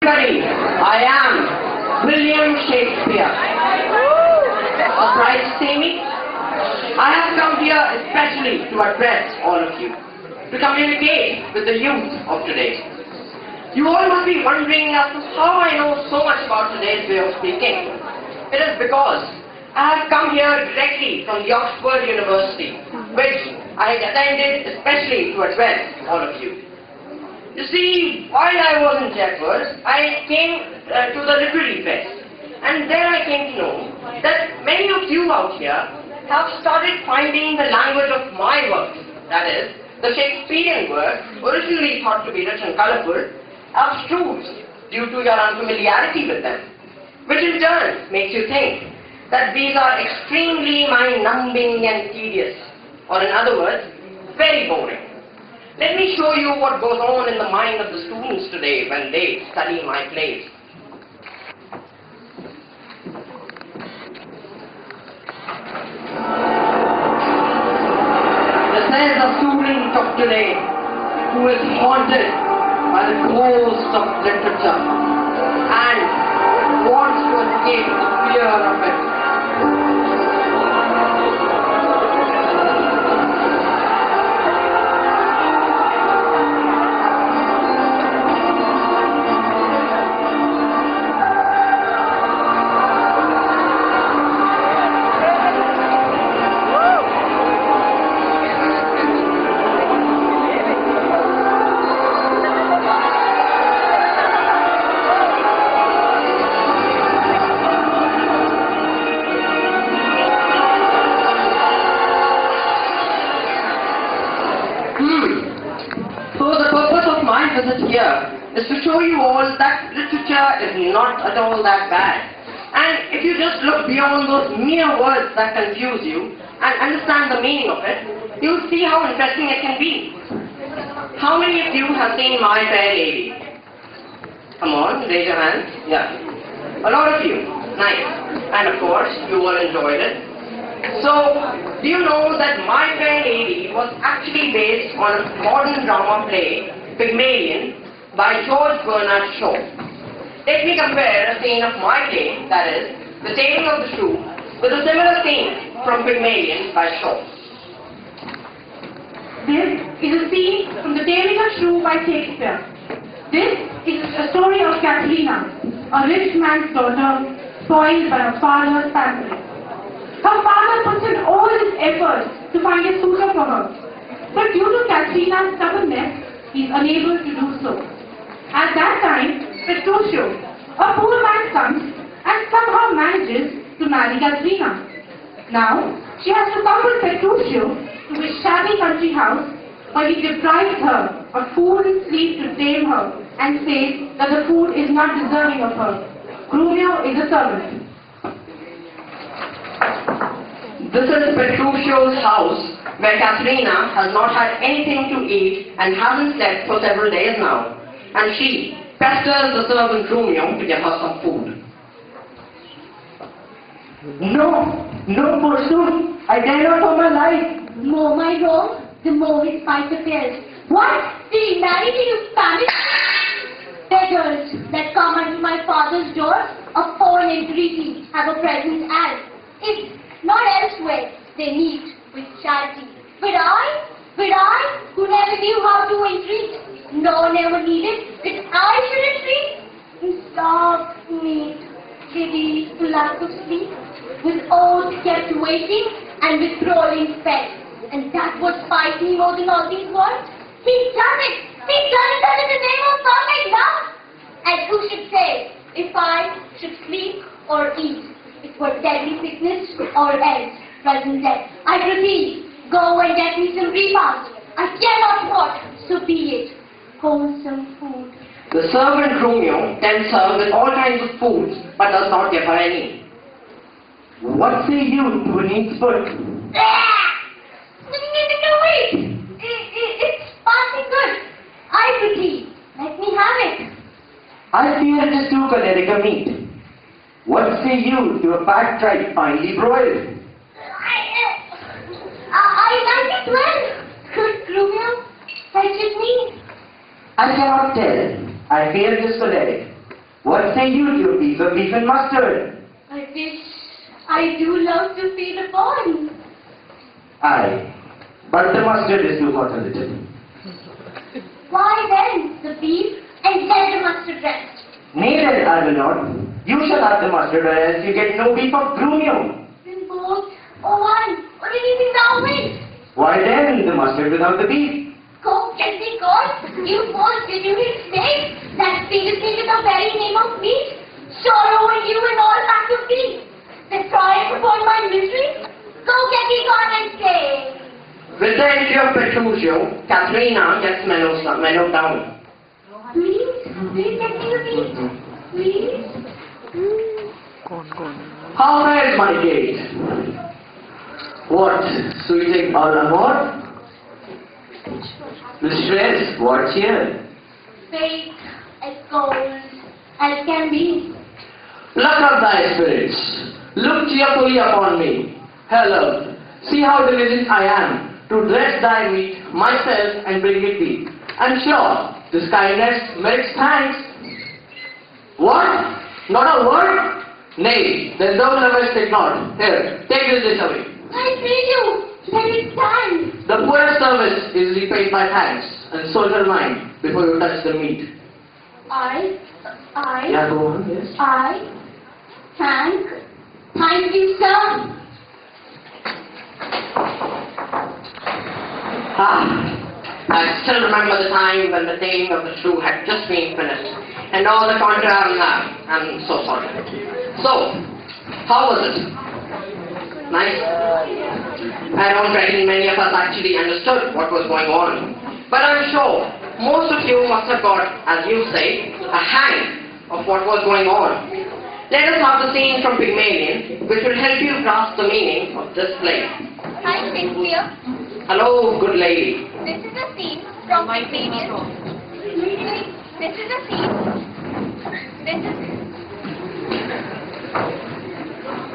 study. I am William Shakespeare. Surprised to see me? I have come here especially to address all of you, to communicate with the youth of today. You all must be wondering as to how I know so much about today's way of speaking. It is because I have come here directly from the Oxford University, which I had attended especially to address all of you. You see, while I was in Jaipur, I came to the Literary Fest, and there I came to know that many of you out here have started finding the language of my work, that is, the Shakespearean work, originally thought to be rich and colourful, abstruse due to your unfamiliarity with them, which in turn makes you think that these are extremely mind-numbing and tedious, or in other words, very boring. Let me show you what goes on in the mind of the students today when they study my plays. This is a student of today who is haunted by the ghost of literature and wants to escape the fear of it. Here is to show you all that literature is not at all that bad. And if you just look beyond those mere words that confuse you and understand the meaning of it, you'll see how interesting it can be. How many of you have seen My Fair Lady? Come on, raise your hands. Yeah. A lot of you. Nice. And of course, you all enjoyed it. So, do you know that My Fair Lady was actually based on a modern drama play, Pygmalion, by George Bernard Shaw. Let me compare a scene of my play, that is, The Taming of the Shrew, with a similar scene from Pygmalion by Shaw. This is a scene from The Taming of the Shrew by Shakespeare. This is a story of Katharina, a rich man's daughter, spoiled by her father's family. Her father puts in all his efforts to find a suitor for her, but due to Katharina's stubbornness, he is unable to do so. At that time, Petruchio, a poor man, comes and somehow manages to marry Katharina. Now, she has to come with Petruchio to his shabby country house, but he deprives her of food and sleep to tame her and says that the food is not deserving of her. Grumio is a servant. This is Petruchio's house, where Katharina has not had anything to eat and hasn't slept for several days now. And she pesters the servant Romeo to get her some food. No, forsooth, I dare not for my life. More my wrong, the more his spite appears. What? Did he marry me, you Spanish? Beggars that come unto my father's door, of foreign and greedy, have a present as, if not elsewhere, they meet with charity. But I, who never knew how to entreat, nor never needed that I should entreat, in soft meat, giddy, lack of sleep, with oaths kept waiting, and with crawling fed. And that what spite me more than all these words? He done it all in the name of perfect love. And who should say, if I should sleep or eat, it were deadly sickness or else present death. I proceed, go and get me some repast. I care not what, so be it. Wholesome food. The servant Romeo tempts her with all kinds of foods, but does not give her any. What say you to an eat's foot? No, wait. It's passing good. I proceed. Let me have it. I fear it is too choleric a meat. What say you to a fat tripe finely broiled? I like it well. Good Romeo, fetch it me. I cannot tell. I fear it is choleric. What say you to a piece of beef and mustard? I do love to feed upon. Aye, but the mustard is too hot a little. Why then the beef and then the mustard rest? Nay then, I will not. You shall have the mustard, or else you get no beef of grumio. Then both or one or anything thou wilt. Why then the mustard without the beef? Go get thee God, you false deluded snake, that speaketh thee with the very name of meat, sorrow in you and all back of thee, that triumph upon my misery, go get thee God and slay. With the entry of Petruchio, Katharina gets mellowed down. Please get me the beef, please. How fares my gate? What, sweeting all amour? Mistress, what cheer? Faith as cold as can be. Pluck up thy spirits. Look cheerfully upon me. Hello, see how diligent I am to dress thy meat myself and bring it thee. And sure, this kindness merits thanks. What? Not a word? Nay, then thou lovest it not. Here, take this dish away. I pray you, let it stand. The poorest service is repaid by thanks, and so shall mine before you touch the meat. Yeah, go on, yes. Thank you, sir. I still remember the time when the taming of the shrew had just been finished, and all the contrary now. I'm so sorry. So, how was it? Nice? I don't reckon many of us actually understood what was going on. But I'm sure most of you must have got, as you say, a hang of what was going on. Let us have the scene from Pygmalion, which will help you grasp the meaning of this play. Hi, Shakespeare. Hello, good lady. This is a scene from Pygmalion. This is a scene.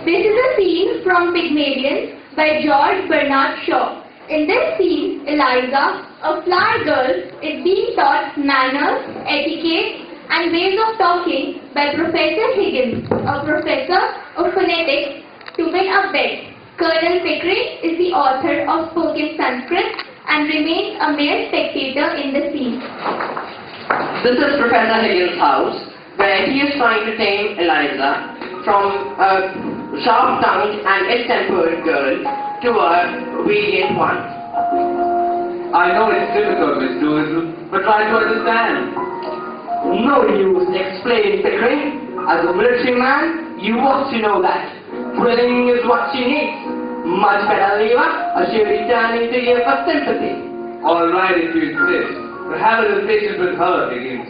This is a scene from Pygmalion by George Bernard Shaw. In this scene, Eliza, a fly girl, is being taught manners, etiquette, and ways of talking by Professor Higgins, a professor of phonetics, to win a bet. Colonel Pickering is the author of spoken Sanskrit and remains a mere spectator in the scene. This is Professor Higgins' house, where he is trying to tame Eliza from a sharp-tongued and ill-tempered girl to a obedient one. I know it's difficult, Miss Doolittle, but try to understand. No use explaining, Pickering. As a military man, you ought to know that. Drilling is what she needs. Much better leave her, or she'll be turning to you for sympathy. All right, if you insist. But have a little patience with her, Higgins.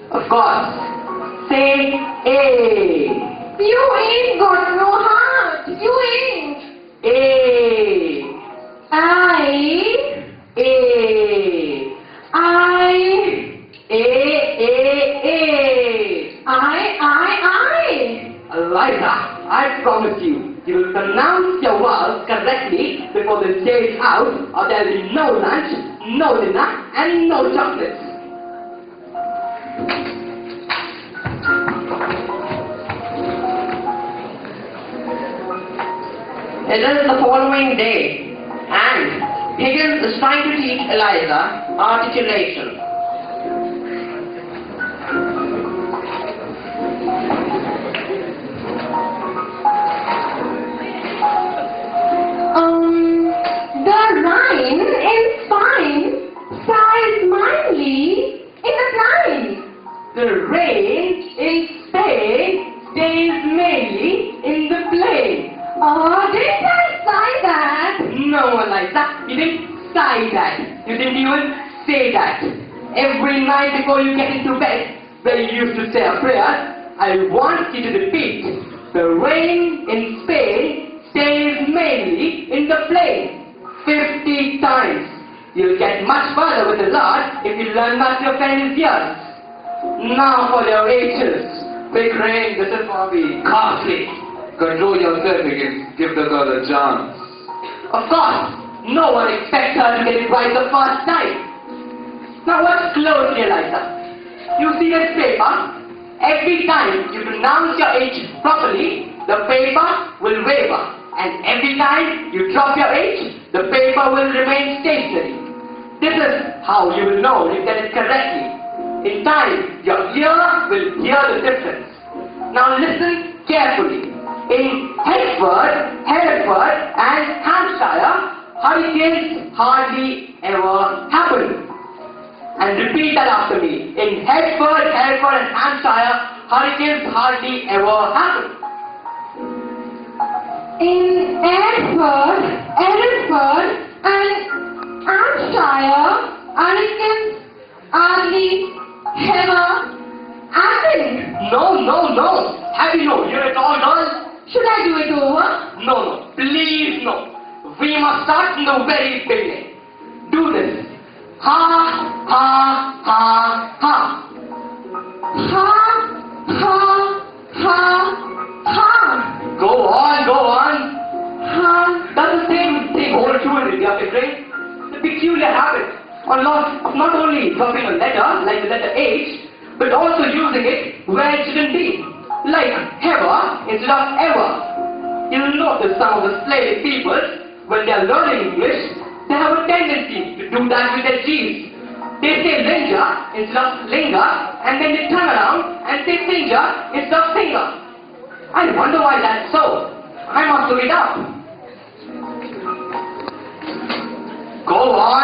Of course. Say A. You ain't got no heart. You ain't. A. I. A. Eliza, I promise you, you will pronounce your words correctly before the day is out, or there will be no lunch, no dinner, and no chocolates. It is the following day, and Higgins is trying to teach Eliza articulation. The rhyme is fine, sighs mildly in the climb. The rain in Spain stays mainly in the plain. Oh, didn't I sigh that? No, Eliza, you didn't sigh that. You didn't even say that. Every night before you get into bed, where you used to say a prayer, I want you to repeat, the rain in Spain stays mainly in the plain. 50 times. You'll get much further with the Lord if you learn not to offend his ears. Now for your H's. Big rain, this is for me. Costly. Control yourself, Higgins. Give the girl a chance. Of course, no one expects her to get it right the first time. Now watch closely, Eliza. You see this paper? Every time you pronounce your H properly, the paper will waver. And every time you drop your H, the paper will remain stationary. This is how you will know you get it correctly. In time, your ear will hear the difference. Now listen carefully. In Hereford and Hampshire, hurricanes hardly ever happen. And repeat that after me. In Hereford and Hampshire, hurricanes hardly ever happen. In Hereford and Hampshire, hurricanes hardly ever happen. No. Have you no ear at all, girls? Should I do it over? No. Please no. We must start from the very beginning. Do this. Ha, ha, ha, ha. Ha, ha, ha, ha. Go on. Ha. That's the same thing all through in India, Pickering. The peculiar habit of not only dropping a letter, like the letter H, but also using it where it shouldn't be. Like ever instead of ever. You'll notice some of the Slavic peoples, when they are learning English, they have a tendency to do that with their G's. They say linja instead of linger, and then they turn around and say finger instead of finger. I wonder why that's so. I must look it up. Go on.